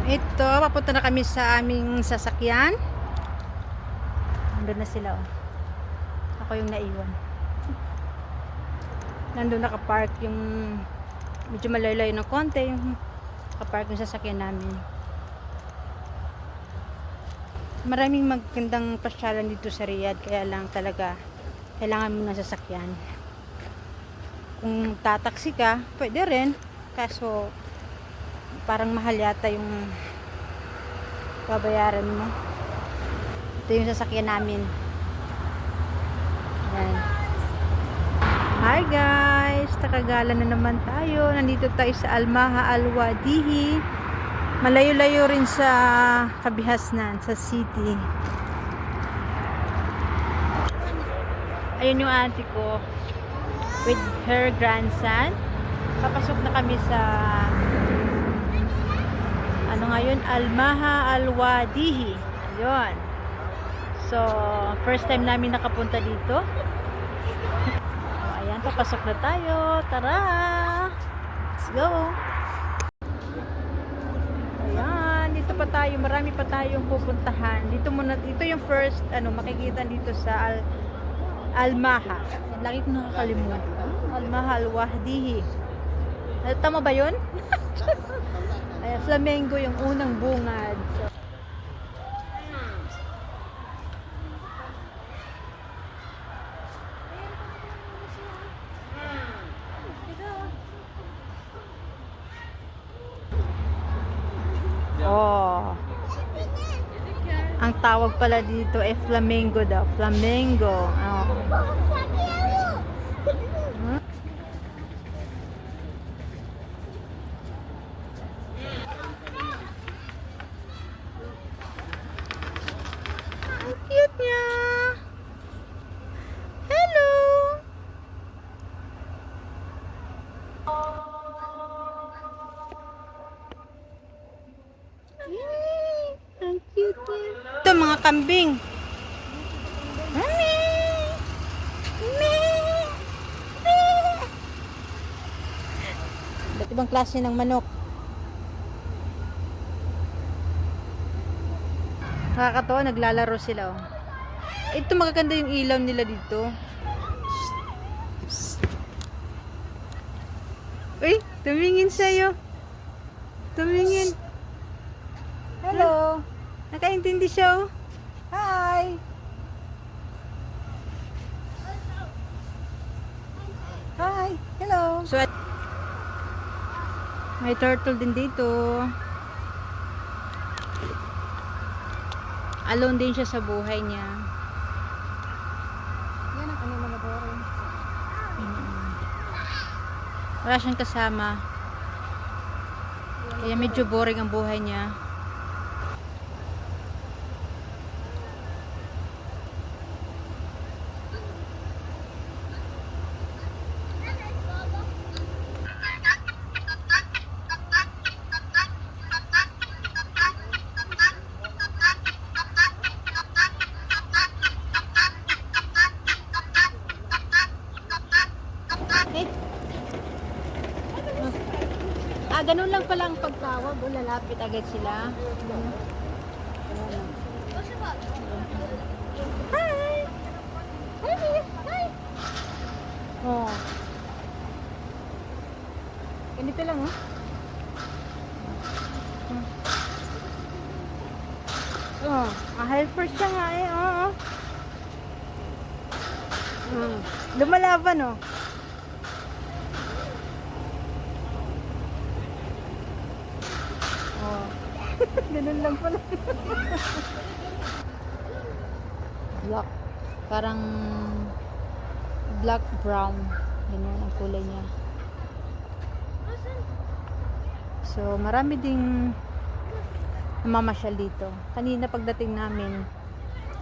Ito, papunta na kami sa aming sasakyan. Nandun na sila, oh. Ako yung naiwan. Nandun nakapark yung medyo malayo ng konti yung nakapark yung sasakyan namin. Maraming magandang pasyalan dito sa Riyadh, kaya lang talaga kailangan mo ng sasakyan. Kung tataksi ka, pwede rin, kaso parang mahal yata yung babayaran mo. Ito yung sasakyan namin. Yan. Hi guys, takagala na naman tayo. Nandito tayo sa Al-Maha Al-Wadihi. Malayo-layo rin sa Kabihasnan, sa city. Ayun yung auntie ko with her grandson. Papasok na kami sa ano ngayon, Al-Maha Al-Wadihi. Ayun. So, first time namin nakapunta dito. Ayan, papasok na tayo. Tara! Let's go! Ayan, dito pa tayo. Marami pa tayong pupuntahan. Dito muna, dito yung first, makikita dito sa Al-Maha. Lagi ko nakakalimutan. Al-Maha Al-Wadihi. Tama ba yun? Ayan, flamingo yung unang bungad. So, oh. Ang tawag pala dito ay flamingo daw. Flamingo. Oh. Hmm? Ang cute niya. Hello. Ang cute niya. Ito mga kambing. Iba't ibang klase ng manok. Nakakatawa, naglalaro sila, oh. Ito magaganda yung ilaw nila dito. Uy, tumingin sa'yo. Tumingin. Hello. Nakaintindi siya, oh. Hi. Hi. Hello. So, may turtle din dito. Alone din siya sa buhay niya. Yan ang animal na boring. Wala siyang kasama. Kaya medyo boring ang buhay niya. Ganun lang pala ang pagtawag, o lalapit agad sila. Hi! Hi! Hi! Oh. Ganito lang, oh. Oh, helper siya nga eh, oh. Lumalaban, oh. Ganun lang pala. Black. Parang black brown. Ganyan ang kulay niya. So, marami ding namamasyal dito. Kanina pagdating namin,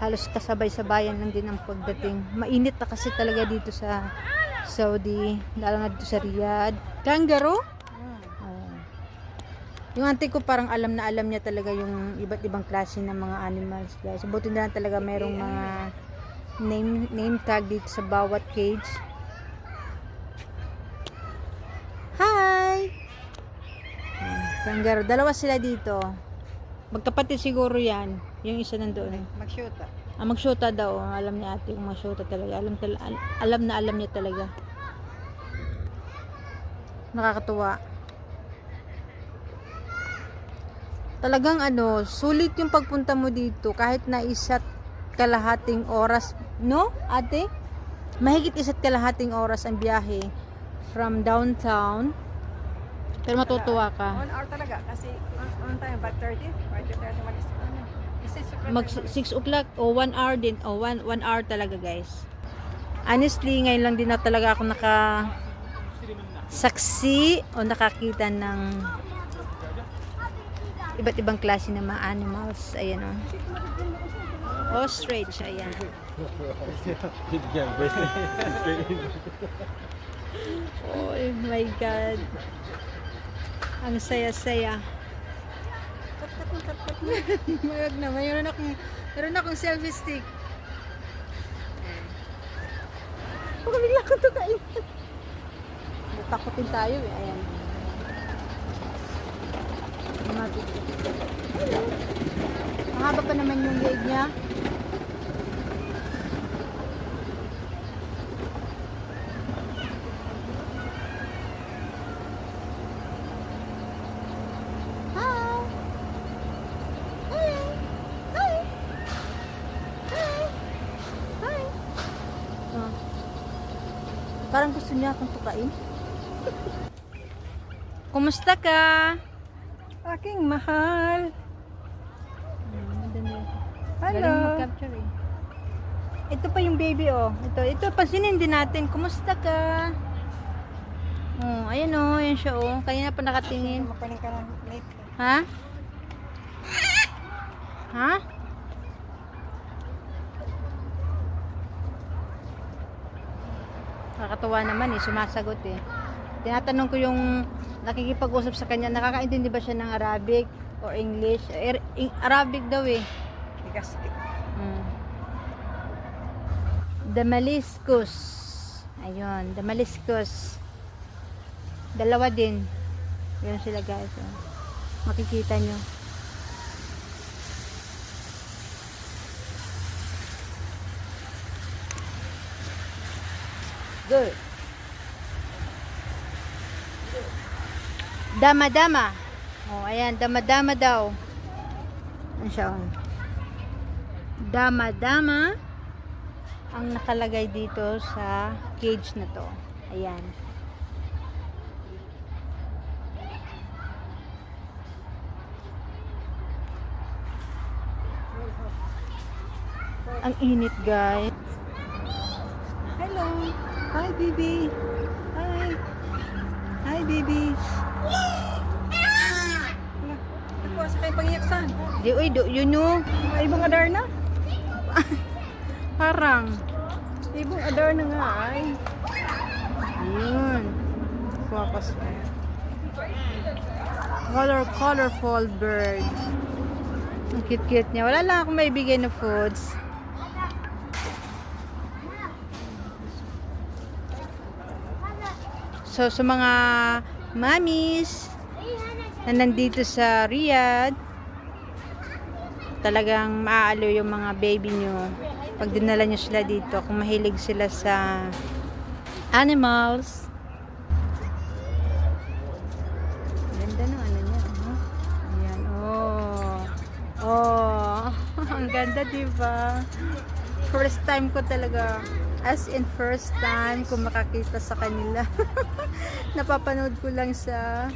halos kasabay-sabayan lang din ang pagdating. Mainit na kasi talaga dito sa Saudi. Lalo na dito sa Riyadh. Kangaroo? Yung auntie ko parang alam na alam niya talaga yung iba't ibang klase ng mga animals, guys. Buti na lang talaga merong mga name tag dito sa bawat cage. Hi! Kangaroo. Dalawa sila dito. Magkapatid siguro yan. Yung isa nandoon. Mag-shoota. Magsyota daw. Alam ni ate kung magsyota talaga. Alam na alam niya talaga. Nakakatuwa. Talagang sulit yung pagpunta mo dito kahit na isa't kalahating oras, no, ate? Mahigit isa't kalahating oras ang biyahe from downtown. Pero matutuwa ka. 1 hour talaga kasi on time, but 30 malis. Mag 6 o'clock o 1 hour din. O 1 hour talaga, guys. Honestly, ngayon lang din na talaga ako saksi o nakakita ng iba't ibang klase ng mga animals. Ayan o. Ostrich, ayan. Oh my God. Ang saya-saya. Mayroon na. Mayroon akong selfie stick. Baka bigla ko ito kain. Takutin tayo eh. Ayan. Hello. Mahaba pa naman yung leg niya. Parang gusto niya akong tukain. Kumusta ka? Aking mahal. Galing Hello. mag-capture eh. Ito pa yung baby oh. Ito pansinin din natin. Kumusta ka? Oh, ayan oh, ayan siya oh. Kanina pa nakatingin. Mapaling ka ng late. Ha? Ha? Nakakatuwa naman eh, sumasagot eh. Tinatanong ko yung nakikipag-usap sa kanya, nakakaintindi ba siya ng Arabic or English? Arabic daw eh. Tigastik. Damaliscus. Ayun, Damaliscus. Dalawa din. Yan sila guys. Oh. Makikita nyo. Good. Dama-dama. Oh, ayan, dama-dama daw. Ano siya? Oh. Dama-dama ang nakalagay dito sa cage na to. Ayan. Ang init, guys. Hello. Hi, baby. Hi. Hi, baby. Ito po, sa kayo pangiyaksan. Di, uy, yun o. Ibang adar na. Parang. Ibang adar na nga ay. Yun. Focus mo. Colorful bird. Ang cute-cute niya. Wala lang akong maibigay na foods. So, sa mga mommies na nandito sa Riyadh, talagang maaalo yung mga baby nyo pag dinala nyo sila dito kung mahilig sila sa animals. Ganda ng ano niya, ayan, ang ganda, diba? First time ko talaga, as in first time ko makakita sa kanila. Napapanood ko lang sa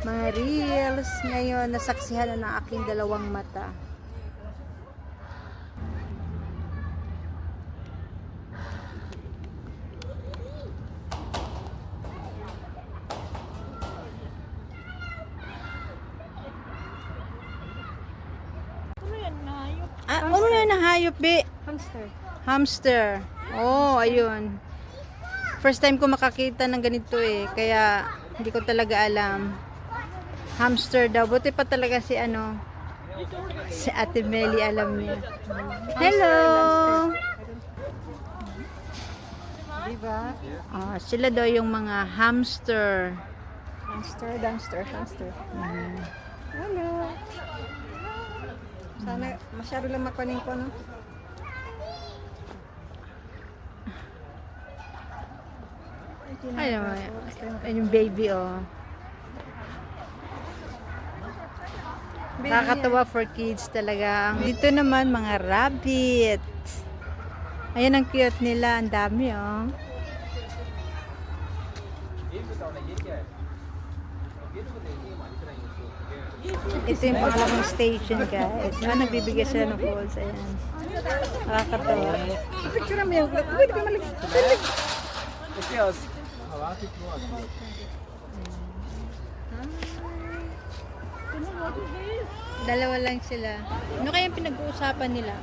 mga reels. Ngayon nasaksihan na ng aking dalawang mata. Ano na yung hayop, be? Hamster. Hamster. Oh, ayun. First time ko makakita ng ganito eh. Kaya hindi ko talaga alam. Hamster daw. Buti pa talaga si si Ate Meli alam niya. Hello! Diba? Sila daw yung mga hamster. Hamster, hamster, hamster. Hello. Masyado lang makunin ko, no? Ayun, ayun yung baby, oh. Nakakatawa for kids talaga. Dito naman, mga rabbit. Ayan ang cute nila. Ang dami, oh. Ito yung pangalawang station, guys. Nagbibigay sila ng falls. Ayan. Nakakatawa. Picture mo yung... Wait, ko mali. Dalawa lang sila. Ano kaya yung pinag-uusapan nila?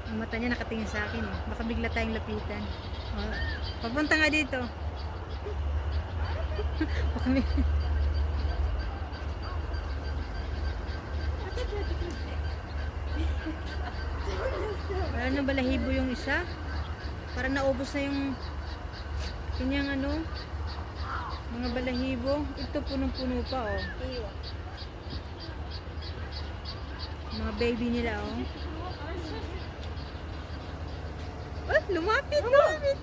Ang mata niya nakatingin sa akin, eh. Baka bigla tayong lapitan. Oh, papunta nga dito. Baka may... Wala na balahibo yung isa. Parang naubos na yung kanyang ano, mga balahibo. Ito punong-puno pa, oh. Mga baby nila, oh. Oh, lumapit, lumapit.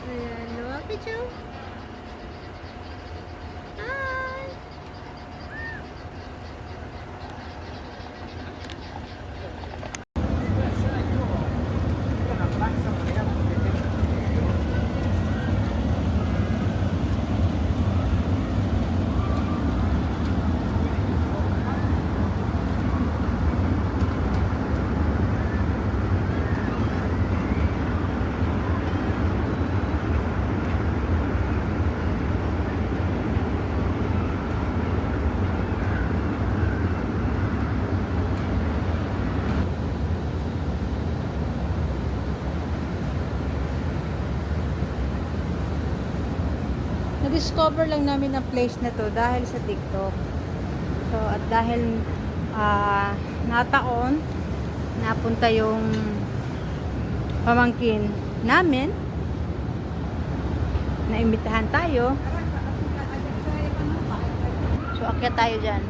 Ayan, lumapit siya, oh. Hi! Na-discover lang namin ang place na to dahil sa TikTok. So, at dahil nataon, napunta yung pamangkin namin, naimbitahan tayo. So, akyat tayo dyan.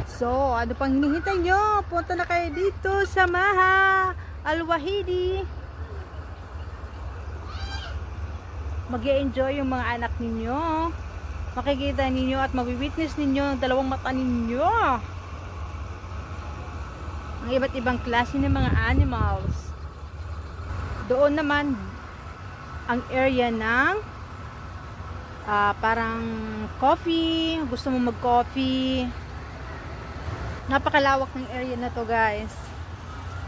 So, ano pang hinihintay nyo? Punta na kayo dito sa Maha Al-Wahidi. Mag-e-enjoy yung mga anak ninyo. Makikita ninyo at mawi-witness ninyo ang dalawang mata ninyo. Ang iba't ibang klase ng mga animals. Doon naman ang area ng parang coffee. Gusto mo mag-coffee. Napakalawak ng area na to, guys.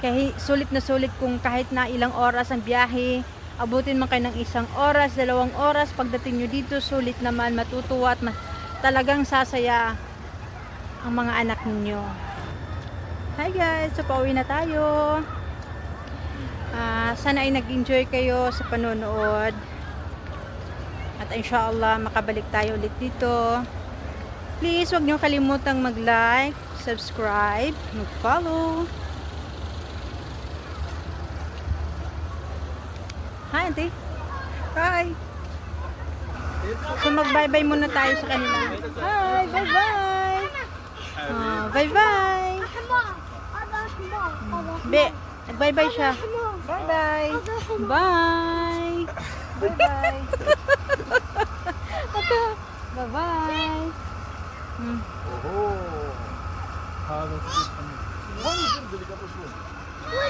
Kahit sulit na sulit kung kahit na ilang oras ang biyahe. Abutin man kayo ng 1 oras, 2 oras. Pagdating nyo dito, sulit naman, matutuwa at talagang sasaya ang mga anak ninyo. Hi guys, so pauwi na tayo. Sana ay nag-enjoy kayo sa panonood. At inshallah, makabalik tayo ulit dito. Please, huwag nyo kalimutang mag-like, subscribe, mag-follow. Hi, auntie. Hi. So, mag-bye-bye muna tayo sa kanila. Hi, bye-bye. Bye-bye. Be, bye-bye siya. Bye-bye. Bye. Bye-bye. Bye-bye.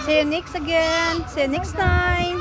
See you next again. See you next time.